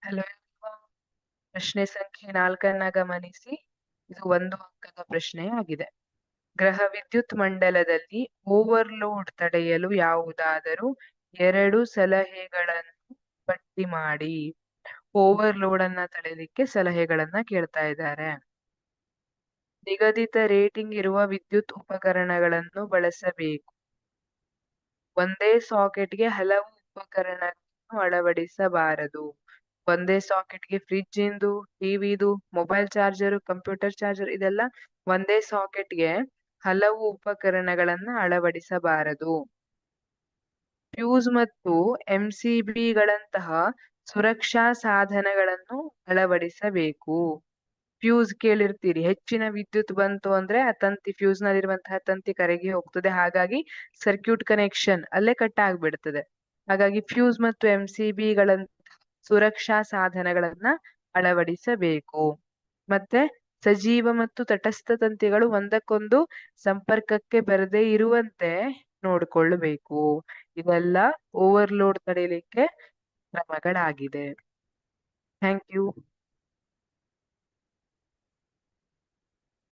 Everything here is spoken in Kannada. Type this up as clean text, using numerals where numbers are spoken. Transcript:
ಹಲೋ. ಪ್ರಶ್ನೆ ಸಂಖ್ಯೆ 4 ಗಮನಿಸಿ. ಇದು 1 ಅಂಕದ ಪ್ರಶ್ನೆಯಾಗಿದೆ. ಗ್ರಹ ವಿದ್ಯುತ್ ಮಂಡಲದಲ್ಲಿ ಓವರ್ಲೋಡ್ ತಡೆಯಲು ಯಾವುದಾದರೂ 2 ಸಲಹೆಗಳನ್ನು ಪಟ್ಟಿ ಮಾಡಿ. ಓವರ್ಲೋಡ್ ಅನ್ನ ತಡೆಯಲಿಕ್ಕೆ ಸಲಹೆಗಳನ್ನ ಕೇಳ್ತಾ ಇದ್ದಾರೆ. ನಿಗದಿತ ರೇಟಿಂಗ್ ಇರುವ ವಿದ್ಯುತ್ ಉಪಕರಣಗಳನ್ನು ಬಳಸಬೇಕು. ಒಂದೇ ಸಾಕೆಟ್ಗೆ ಹಲವು ಉಪಕರಣಗಳನ್ನು ಅಳವಡಿಸಬಾರದು. ಒಂದೇ ಸಾಕೆಟ್ಗೆ ಫ್ರಿಡ್ಜ್ ಇಂದು, ಟಿವಿದು, ಮೊಬೈಲ್ ಚಾರ್ಜರ್, ಕಂಪ್ಯೂಟರ್ ಚಾರ್ಜರ್ ಇದೆಲ್ಲ ಒಂದೇ ಸಾಕೆಟ್ಗೆ ಹಲವು ಉಪಕರಣಗಳನ್ನ ಅಳವಡಿಸಬಾರದು. ಫ್ಯೂಸ್ ಮತ್ತು ಎಂಸಿಬಿಗಳಂತಹ ಸುರಕ್ಷಾ ಸಾಧನಗಳನ್ನು ಅಳವಡಿಸಬೇಕು. ಫ್ಯೂಸ್ ಕೇಳಿರ್ತೀರಿ, ಹೆಚ್ಚಿನ ವಿದ್ಯುತ್ ಬಂತು ಅಂದ್ರೆ ಆ ತಂತಿ ಫ್ಯೂಸ್ ನಲ್ಲಿರುವಂತಹ ತಂತಿ ಕರಗಿ ಹೋಗ್ತದೆ, ಹಾಗಾಗಿ ಸರ್ಕ್ಯೂಟ್ ಕನೆಕ್ಷನ್ ಅಲ್ಲೇ ಕಟ್ ಆಗ್ಬಿಡ್ತದೆ. ಹಾಗಾಗಿ ಫ್ಯೂಸ್ ಮತ್ತು ಎಂಸಿಬಿಗಳಂತಹ ಸುರಕ್ಷಾ ಸಾಧನಗಳನ್ನ ಅಳವಡಿಸಬೇಕು. ಮತ್ತೆ ಸಜೀವ ಮತ್ತು ತಟಸ್ಥ ತಂತಿಗಳು ಒಂದಕ್ಕೊಂದು ಸಂಪರ್ಕಕ್ಕೆ ಬರದೇ ಇರುವಂತೆ ನೋಡ್ಕೊಳ್ಬೇಕು. ಇವೆಲ್ಲ ಓವರ್ಲೋಡ್ ತಡೆಯಲಿಕ್ಕೆ ಕ್ರಮಗಳಾಗಿದೆ. Thank you.